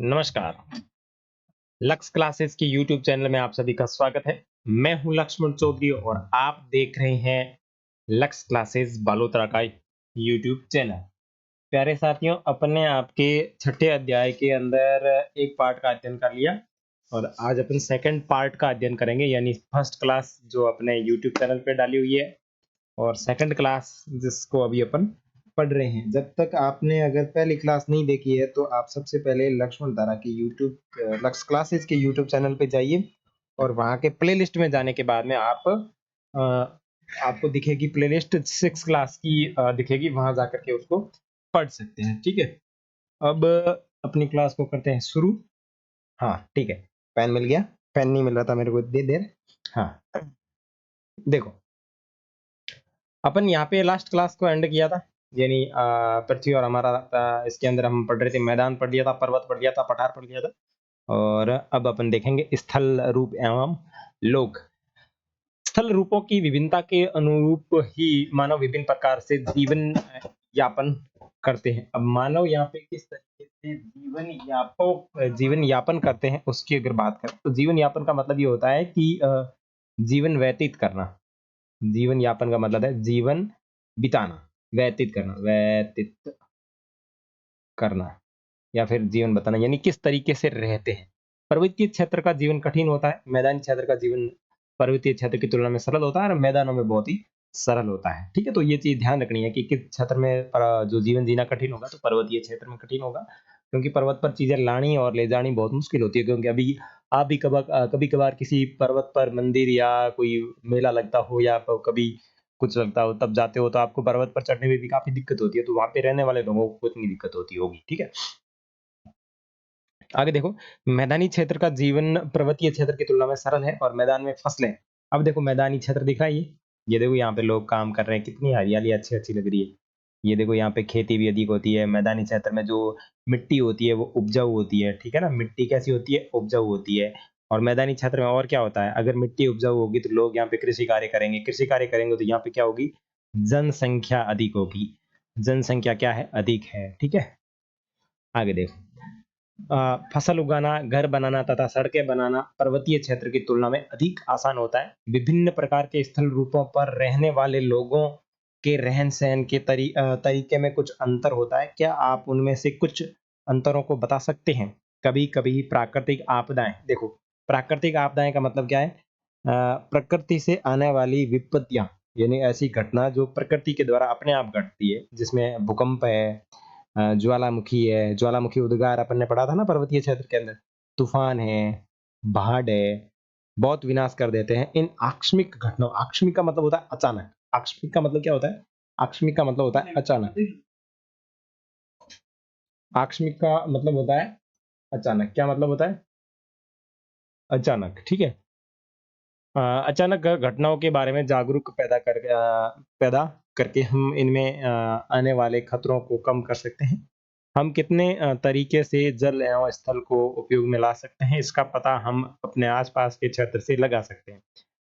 नमस्कार। Lux classes की YouTube channel में आप सभी का स्वागत है। मैं हूं लक्ष्मण चौधरी और आप देख रहे हैं लक्स क्लासेस बालोतरा का यूट्यूब चैनल। प्यारे साथियों, अपने आपके छठे अध्याय के अंदर एक पार्ट का अध्ययन कर लिया और आज अपन सेकंड पार्ट का अध्ययन करेंगे, यानी फर्स्ट क्लास जो अपने यूट्यूब चैनल पे डाली हुई है और सेकंड क्लास जिसको अभी अपन पढ़ रहे हैं। जब तक आपने अगर पहली क्लास नहीं देखी है तो आप सबसे पहले लक्ष्मण धारा की यूट्यूब लक्स क्लासेस के यूट्यूब चैनल पे जाइए और वहाँ के प्लेलिस्ट में जाने के बाद में आपको दिखेगी प्लेलिस्ट 6 क्लास की दिखेगी, वहां जाकर के उसको पढ़ सकते हैं। ठीक है, अब अपनी क्लास को करते हैं शुरू। हाँ ठीक है, पेन मिल गया। पेन नहीं मिल रहा था मेरे को इतनी देर। हाँ देखो, अपन यहाँ पे लास्ट क्लास को एंड किया था, यानी पृथ्वी और हमारा इसके अंदर हम पढ़ रहे थे। मैदान पढ़ लिया था, पर्वत पढ़ लिया था, पठार पढ़ लिया था और अब अपन देखेंगे स्थल रूप एवं लोक। स्थल रूपों की विभिन्नता के अनुरूप ही मानव विभिन्न प्रकार से जीवन यापन करते हैं। अब मानव यहाँ पे किस तरीके से जीवन यापन करते हैं उसकी अगर बात करें तो जीवन यापन का मतलब ये होता है कि जीवन व्यतीत करना। जीवन यापन का मतलब है जीवन बिताना, व्यतीत करना या फिर जीवन बताना, यानी किस तरीके से रहते हैं। पर्वतीय क्षेत्र का जीवन कठिन होता है, मैदानी क्षेत्र का जीवन पर्वतीय क्षेत्र की तुलना में सरल होता है और मैदानों में बहुत ही सरल होता है। ठीक है, तो ये चीज ध्यान रखनी है कि किस क्षेत्र में जो जीवन जीना कठिन होगा तो पर्वतीय क्षेत्र में कठिन होगा, क्योंकि पर्वत पर चीजें लानी और ले जानी बहुत मुश्किल होती है। क्योंकि अभी आप भी कभी कभार किसी पर्वत पर मंदिर या कोई मेला लगता हो या कभी कुछ लगता हो तब जाते हो तो आपको पर्वत पर चढ़ने में भी काफी दिक्कत होती है, तो वहां पे रहने वाले लोगों को इतनी दिक्कत होती होगी। ठीक है, आगे देखो, मैदानी क्षेत्र का जीवन पर्वतीय क्षेत्र की तुलना में सरल है और मैदान में फसलें। अब देखो मैदानी क्षेत्र दिख रहा है, ये देखो यहाँ पे लोग काम कर रहे हैं, कितनी हरियाली अच्छी अच्छी लग रही है। ये देखो यहाँ पे खेती भी अधिक होती है। मैदानी क्षेत्र में जो मिट्टी होती है वो उपजाऊ होती है। ठीक है ना, मिट्टी कैसी होती है? उपजाऊ होती है। और मैदानी क्षेत्र में और क्या होता है, अगर मिट्टी उपजाऊ होगी तो लोग यहाँ पे कृषि कार्य करेंगे, कृषि कार्य करेंगे तो यहाँ पे क्या होगी? जनसंख्या अधिक होगी। जनसंख्या क्या है? अधिक है। ठीक है, आगे देखो, फसल उगाना, घर बनाना तथा सड़कें बनाना पर्वतीय क्षेत्र की तुलना में अधिक आसान होता है। विभिन्न प्रकार के स्थल रूपों पर रहने वाले लोगों के रहन-सहन के तरीके में कुछ अंतर होता है। क्या आप उनमें से कुछ अंतरों को बता सकते हैं? कभी-कभी प्राकृतिक आपदाएँ, देखो प्राकृतिक आपदाएँ का मतलब क्या है? प्रकृति से आने वाली विपत्तियाँ, यानी ऐसी घटना जो प्रकृति के द्वारा अपने आप घटती है, जिसमें भूकंप है, ज्वालामुखी उद्गार अपन ने पढ़ा था ना पर्वतीय क्षेत्र के अंदर। तूफान है, बाढ़ है, बहुत विनाश कर देते हैं। इन आकस्मिक घटनाओं, आकस्मिक का मतलब होता है अचानक। आकस्मिक का मतलब क्या होता है? आकस्मिक का मतलब होता है अचानक। आकस्मिक का मतलब होता है अचानक। क्या मतलब होता है? अचानक। ठीक है, अचानक घटनाओं के बारे में जागरूक पैदा करके हम इनमें आने वाले खतरों को कम कर सकते हैं। हम कितने तरीके से जल एवं स्थल को उपयोग में ला सकते हैं, इसका पता हम अपने आसपास के क्षेत्र से लगा सकते हैं।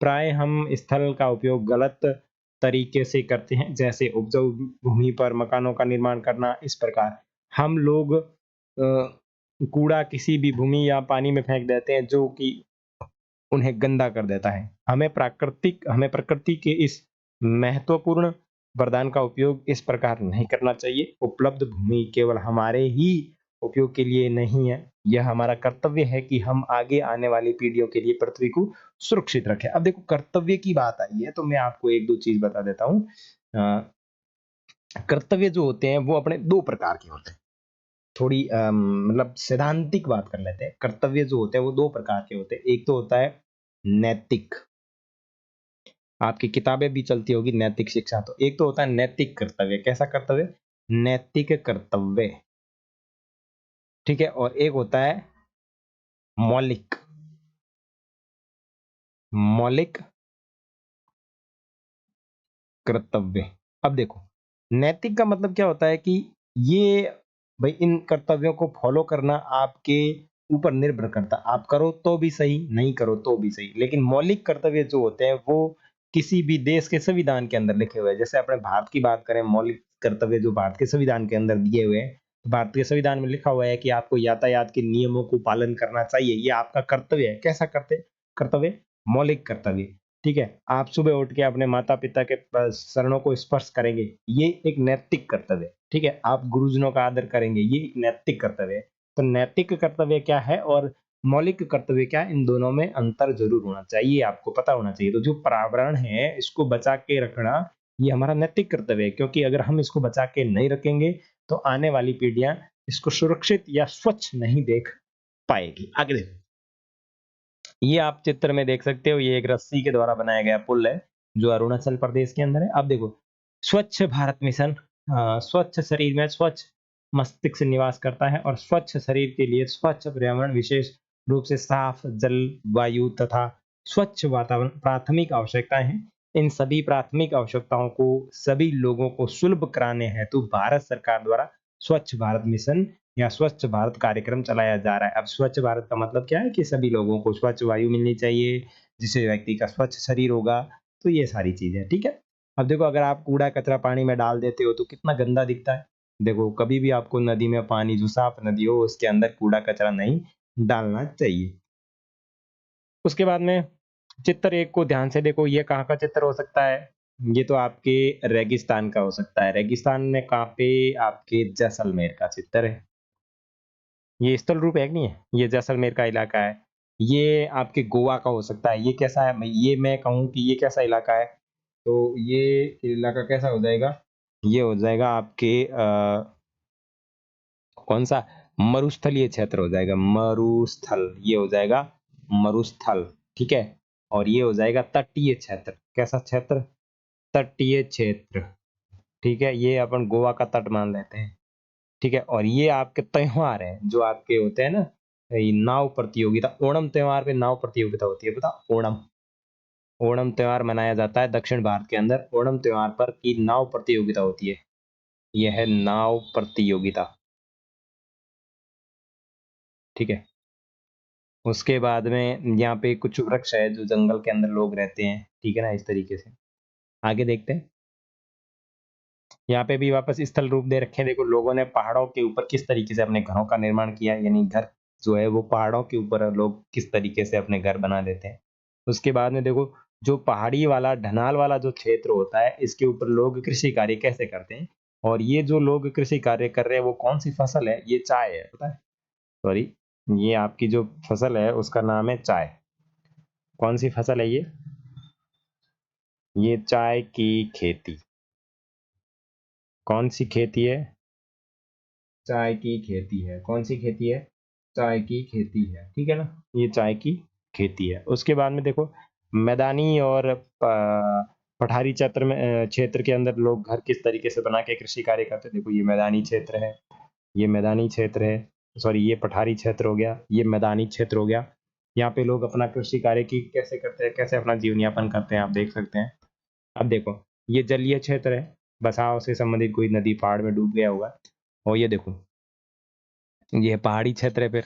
प्राय हम स्थल का उपयोग गलत तरीके से करते हैं, जैसे उपजाऊ भूमि पर मकानों का निर्माण करना। इस प्रकार हम लोग कूड़ा किसी भी भूमि या पानी में फेंक देते हैं, जो कि उन्हें गंदा कर देता है। हमें प्रकृति के इस महत्वपूर्ण वरदान का उपयोग इस प्रकार नहीं करना चाहिए। उपलब्ध भूमि केवल हमारे ही उपयोग के लिए नहीं है, यह हमारा कर्तव्य है कि हम आगे आने वाली पीढ़ियों के लिए पृथ्वी को सुरक्षित रखें। अब देखो कर्तव्य की बात आई है तो मैं आपको एक दो चीज बता देता हूँ। कर्तव्य जो होते हैं वो अपने दो प्रकार के होते हैं। थोड़ी मतलब सैद्धांतिक बात कर लेते हैं। कर्तव्य जो होते हैं वो दो प्रकार के होते हैं। एक तो होता है नैतिक, आपकी किताबें भी चलती होगी नैतिक शिक्षा, तो एक तो होता है नैतिक कर्तव्य। कैसा कर्तव्य? नैतिक कर्तव्य। ठीक है, और एक होता है मौलिक। मौलिक कर्तव्य। अब देखो, नैतिक का मतलब क्या होता है कि ये भाई इन कर्तव्यों को फॉलो करना आपके ऊपर निर्भर करता है। आप करो तो भी सही, नहीं करो तो भी सही। लेकिन मौलिक कर्तव्य जो होते हैं वो किसी भी देश के संविधान के अंदर लिखे हुए हैं। जैसे अपने भारत की बात करें, मौलिक कर्तव्य जो भारत के संविधान के अंदर दिए हुए हैं, तो भारतीय संविधान में लिखा हुआ है कि आपको यातायात के नियमों को पालन करना चाहिए, ये आपका कर्तव्य है। कैसा कर्तव्य? मौलिक कर्तव्य। ठीक है, आप सुबह उठ के अपने माता पिता के चरणों को स्पर्श करेंगे, ये एक नैतिक कर्तव्य है। ठीक है, आप गुरुजनों का आदर करेंगे, ये एक नैतिक कर्तव्य है। तो नैतिक कर्तव्य क्या है और मौलिक कर्तव्य क्या है, इन दोनों में अंतर जरूर होना चाहिए, आपको पता होना चाहिए। तो जो पर्यावरण है इसको बचा के रखना, ये हमारा नैतिक कर्तव्य है, क्योंकि अगर हम इसको बचा के नहीं रखेंगे तो आने वाली पीढ़ियां इसको सुरक्षित या स्वच्छ नहीं देख पाएगी। आगे देखो, ये आप चित्र में देख सकते हो, ये एक रस्सी के द्वारा बनाया गया पुल है जो अरुणाचल प्रदेश के अंदर है। अब देखो, स्वच्छ भारत मिशन, स्वच्छ शरीर में स्वच्छ मस्तिष्क निवास करता है, और स्वच्छ शरीर के लिए स्वच्छ पर्यावरण, विशेष रूप से साफ जल, वायु तथा स्वच्छ वातावरण प्राथमिक आवश्यकताएं हैं। इन सभी प्राथमिक आवश्यकताओं को सभी लोगों को सुलभ कराने हेतु भारत सरकार द्वारा स्वच्छ भारत मिशन या स्वच्छ भारत कार्यक्रम चलाया जा रहा है। अब स्वच्छ भारत का मतलब क्या है कि सभी लोगों को स्वच्छ वायु मिलनी चाहिए, जिससे व्यक्ति का स्वच्छ शरीर होगा। तो ये सारी चीजें हैं, ठीक है। अब देखो, अगर आप कूड़ा कचरा पानी में डाल देते हो तो कितना गंदा दिखता है। देखो, कभी भी आपको नदी में पानी, जो साफ नदी हो, उसके अंदर कूड़ा कचरा नहीं डालना चाहिए। उसके बाद में चित्र एक को ध्यान से देखो, ये कहाँ का चित्र हो सकता है? ये तो आपके रेगिस्तान का हो सकता है। रेगिस्तान में कहाँ पे? आपके जैसलमेर का चित्र है। ये स्थल रूप है कि नहीं है? ये जैसलमेर का इलाका है। ये आपके गोवा का हो सकता है। ये कैसा है? ये मैं कहूँ कि ये कैसा इलाका है, तो ये इलाका कैसा हो जाएगा? ये हो जाएगा आपके कौन सा? मरुस्थलीय क्षेत्र हो जाएगा, मरुस्थल। ये हो जाएगा मरुस्थल, ठीक है। और ये हो जाएगा तटीय क्षेत्र। कैसा क्षेत्र? तटीय क्षेत्र, ठीक है। ये अपन गोवा का तट मान लेते हैं, ठीक है। और ये आपके त्योहार हैं जो आपके होते हैं ना, ये नाव प्रतियोगिता, ओणम त्योहार पे नाव प्रतियोगिता होती है, पता? ओणम, ओणम त्योहार मनाया जाता है दक्षिण भारत के अंदर। ओणम त्योहार पर की नाव प्रतियोगिता होती है। यह है नाव प्रतियोगिता, ठीक है। उसके बाद में यहाँ पे कुछ वृक्ष है जो जंगल के अंदर लोग रहते हैं, ठीक है ना, इस तरीके से। आगे देखते हैं। यहाँ पे भी वापस स्थल रूप दे रखे हैं। देखो, लोगों ने पहाड़ों के ऊपर किस तरीके से अपने घरों का निर्माण किया है, यानी घर जो है वो पहाड़ों के ऊपर लोग किस तरीके से अपने घर बना देते हैं। उसके बाद में देखो, जो पहाड़ी वाला ढनाल वाला जो क्षेत्र होता है, इसके ऊपर लोग कृषि कार्य कैसे करते हैं। और ये जो लोग कृषि कार्य कर रहे हैं वो कौन सी फसल है? ये चाय है, पता है? सॉरी, ये आपकी जो फसल है उसका नाम है चाय। कौन सी फसल है ये? ये चाय की खेती। कौन सी खेती है? चाय की खेती है। कौन सी खेती है? चाय की खेती है, ठीक है ना। ये चाय की खेती है। उसके बाद में देखो, मैदानी और पठारी क्षेत्र में, क्षेत्र के अंदर लोग घर किस तरीके से बना के कृषि कार्य करते हैं। देखो, ये मैदानी क्षेत्र है, ये मैदानी क्षेत्र है। सॉरी, ये पठारी क्षेत्र हो गया, ये मैदानी क्षेत्र हो गया। यहाँ पे लोग अपना कृषि कार्य की कैसे करते हैं, कैसे अपना जीवन यापन करते हैं, आप देख सकते हैं। अब देखो, ये जलीय क्षेत्र है, बसाव से संबंधित कोई नदी पहाड़ में डूब गया होगा। और ये देखो, ये पहाड़ी क्षेत्र है। फिर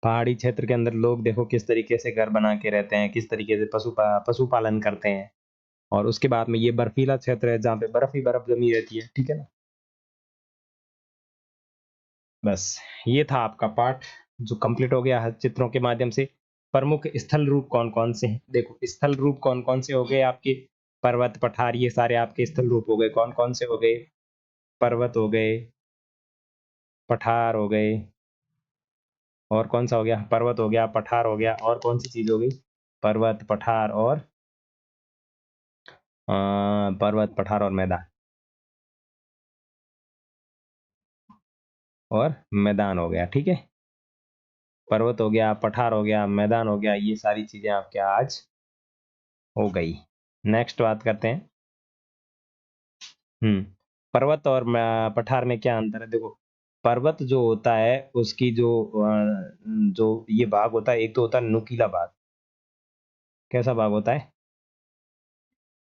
पहाड़ी क्षेत्र के अंदर लोग देखो किस तरीके से घर बना के रहते हैं, किस तरीके से पशुपालन करते हैं। और उसके बाद में ये बर्फीला क्षेत्र है जहाँ पे बर्फ ही बर्फ जमी रहती है, ठीक है ना। बस, ये था आपका पाठ जो कंप्लीट हो गया है चित्रों के माध्यम से। प्रमुख स्थल रूप कौन कौन से हैं? देखो, स्थल रूप कौन कौन से हो गए आपके? पर्वत, पठार, ये सारे आपके स्थल रूप हो गए। कौन कौन से हो गए? पर्वत हो गए, पठार हो गए, और कौन सा हो गया? पर्वत हो गया, पठार हो गया, और कौन सी चीज हो गई? पर्वत, पठार और पर्वत, पठार और मैदान, और मैदान हो गया, ठीक है। पर्वत हो गया, पठार हो गया, मैदान हो गया, ये सारी चीजें आपके आज हो गई। नेक्स्ट बात करते हैं। पर्वत और पठार में क्या अंतर है? देखो, पर्वत जो होता है उसकी जो ये भाग होता है, एक तो होता है नुकीला भाग। कैसा भाग होता है?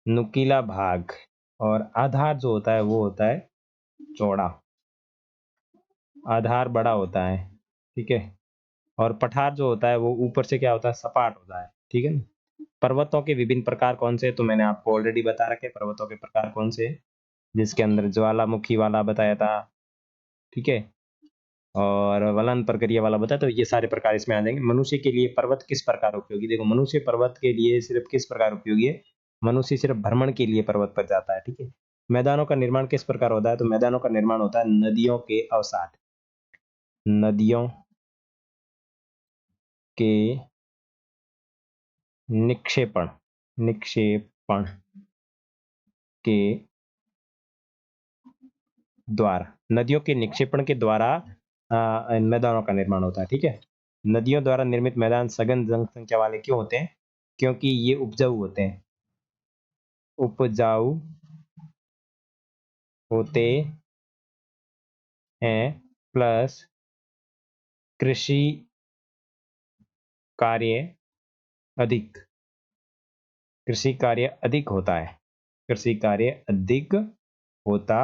नुकीला भाग। और आधार जो होता है वो होता है चौड़ा। आधार बड़ा होता है, ठीक है। और पठार जो होता है वो ऊपर से क्या होता है? सपाट होता है, ठीक है ना। पर्वतों के विभिन्न प्रकार कौन से हैं? तो मैंने आपको ऑलरेडी बता रखे पर्वतों के प्रकार कौन से हैं, जिसके अंदर ज्वालामुखी वाला बताया था, ठीक है। और वलन प्रक्रिया वाला बताया, तो ये सारे प्रकार इसमें आ जाएंगे। मनुष्य के लिए पर्वत किस प्रकार उपयोगी? देखो मनुष्य पर्वत के लिए सिर्फ किस प्रकार उपयोगी है? मनुष्य सिर्फ भ्रमण के लिए पर्वत पर जाता है, ठीक है। मैदानों का निर्माण किस प्रकार होता है? तो मैदानों का निर्माण होता है नदियों के अवसाद, नदियों के निक्षेपण, निक्षेपण के द्वारा, नदियों के निक्षेपण के द्वारा मैदानों का निर्माण होता है, ठीक है। नदियों द्वारा निर्मित मैदान सघन जनसंख्या वाले क्यों होते हैं? क्योंकि ये उपजाऊ होते हैं, उपजाऊ होते हैं, प्लस कृषि कार्य अधिक, कृषि कार्य अधिक होता है, कृषि कार्य अधिक होता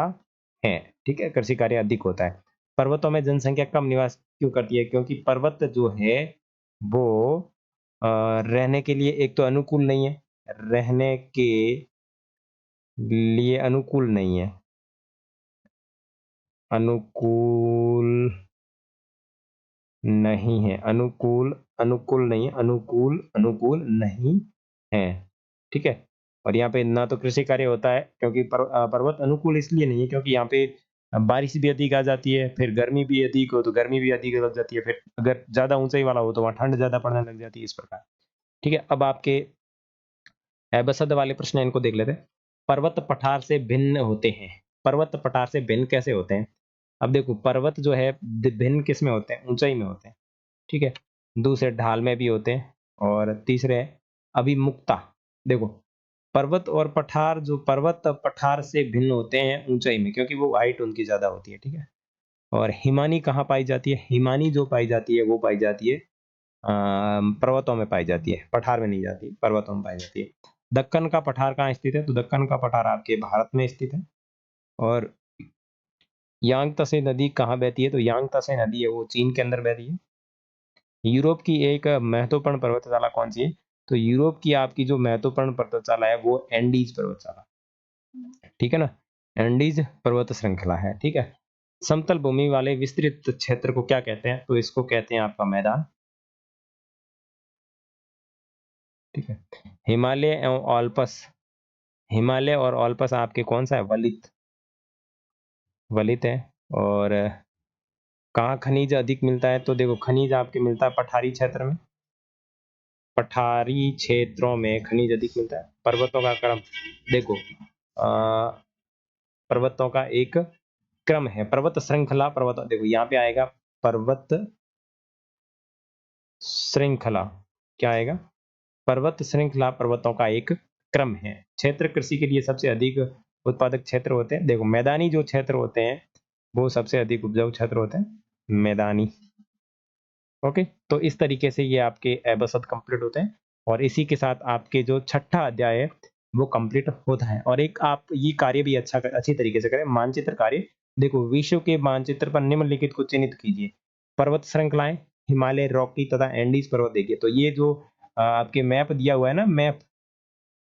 है, ठीक है, कृषि कार्य अधिक होता है। पर्वतों में जनसंख्या कम निवास क्यों करती है? क्योंकि पर्वत जो है वो रहने के लिए एक तो अनुकूल नहीं है, रहने के लिए अनुकूल नहीं है, अनुकूल नहीं है, अनुकूल नहीं है, अनुकूल नहीं है, ठीक है। और यहाँ पे ना तो कृषि कार्य होता है, क्योंकि पर्वत अनुकूल इसलिए नहीं है क्योंकि यहाँ पे बारिश भी अधिक आ जाती है, फिर गर्मी भी अधिक हो तो गर्मी भी अधिक लग जाती है, फिर अगर ज्यादा ऊंचाई वाला हो तो वहाँ ठंड ज्यादा पड़ने लग जाती है, इस प्रकार, ठीक है। अब आपके एबसद वाले प्रश्न इनको देख लेते हैं। पर्वत पठार से भिन्न होते हैं, पर्वत पठार से भिन्न कैसे होते हैं? अब देखो पर्वत जो है भिन्न किस में होते हैं? ऊंचाई में होते हैं, ठीक है। दूसरे ढाल में भी होते हैं, और तीसरे अभिमुखता। देखो पर्वत और पठार, जो पर्वत पठार से भिन्न होते हैं ऊंचाई में, क्योंकि वो हाइट उनकी ज्यादा होती है, ठीक है। और हिमानी कहाँ पाई जाती है? हिमानी जो पाई जाती है वो पाई जाती है पर्वतों में पाई जाती है, पठार में नहीं जाती, पर्वतों में पाई जाती है। दक्कन का पठार कहाँ स्थित है? तो दक्कन का पठार आपके भारत में स्थित है। और यांग नदी कहाँ बहती है? तो यांग नदी है वो चीन के अंदर बहती है। यूरोप की एक महत्वपूर्ण पर्वतशाला कौन सी है? तो यूरोप की आपकी जो महत्वपूर्ण पर्वतशाला है वो एंडीज पर्वतशाला, ठीक है ना, एंडीज पर्वत श्रृंखला है, ठीक है। समतल भूमि वाले विस्तृत क्षेत्र को क्या कहते हैं? तो इसको कहते हैं आपका मैदान, ठीक है। हिमालय एवं ऑल्पस, हिमालय और ऑल्पस आपके कौन सा है? वलित, वलित है। और कहाँ खनिज अधिक मिलता है? तो देखो खनिज आपके मिलता है पठारी क्षेत्र में, पठारी क्षेत्रों में खनिज अधिक मिलता है। पर्वतों का क्रम, देखो पर्वतों का एक क्रम है, पर्वत श्रृंखला, पर्वत, देखो यहाँ पे आएगा पर्वत श्रृंखला, क्या आएगा? पर्वत श्रृंखला पर्वतों का एक क्रम है। क्षेत्र कृषि के लिए सबसे अधिक उत्पादक क्षेत्र होते हैं। देखो मैदानी जो क्षेत्र होते हैं वो सबसे अधिक उपजाऊ क्षेत्र होते हैं, मैदानी, ओके। तो इस तरीके से ये आपके एबसद कंप्लीट होते हैं, और इसी के साथ आपके जो छठा अध्याय है वो कंप्लीट होता है। और एक आप ये कार्य भी अच्छी तरीके से करें, मानचित्र कार्य। देखो विश्व के मानचित्र पर निम्नलिखित को चिन्हित कीजिए। पर्वत श्रृंखलाएं, हिमालय, रॉकी तथा एंडीज पर्वत। देखिए तो ये जो आपके मैप दिया हुआ है ना, मैप,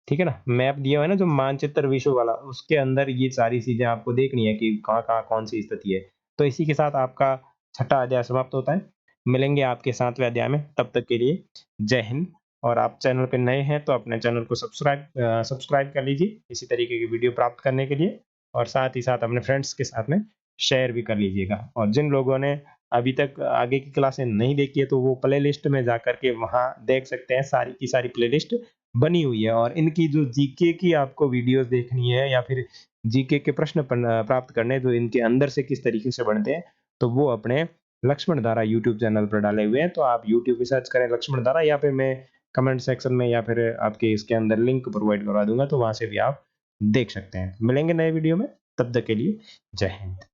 ठीक है ना, मैप दिया हुआ है ना जो मानचित्र विश्व वाला, उसके अंदर ये सारी चीजें आपको देखनी है कि कहाँ कहाँ कौन सी स्थिति है। तो इसी के साथ आपका छठा अध्याय समाप्त होता है। मिलेंगे आपके 7वें अध्याय में, तब तक के लिए जय हिंद। और आप चैनल पे नए हैं तो अपने चैनल को सब्सक्राइब कर लीजिए इसी तरीके की वीडियो प्राप्त करने के लिए, और साथ ही साथ अपने फ्रेंड्स के साथ में शेयर भी कर लीजिएगा। और जिन लोगों ने अभी तक आगे की क्लासें नहीं देखी है तो वो प्ले लिस्ट में जा करके वहाँ देख सकते हैं, सारी की सारी प्ले लिस्ट बनी हुई है। और इनकी जो जीके की आपको वीडियोस देखनी है, या फिर जीके के प्रश्न प्राप्त करने जो इनके अंदर से किस तरीके से बनते हैं, तो वो अपने लक्ष्मण धारा यूट्यूब चैनल पर डाले हुए हैं। तो आप यूट्यूब पे सर्च करें लक्ष्मण धारा, या फिर मैं कमेंट सेक्शन में या फिर आपके इसके अंदर लिंक प्रोवाइड करवा दूंगा, तो वहां से भी आप देख सकते हैं। मिलेंगे नए वीडियो में, तब तक के लिए जय हिंद।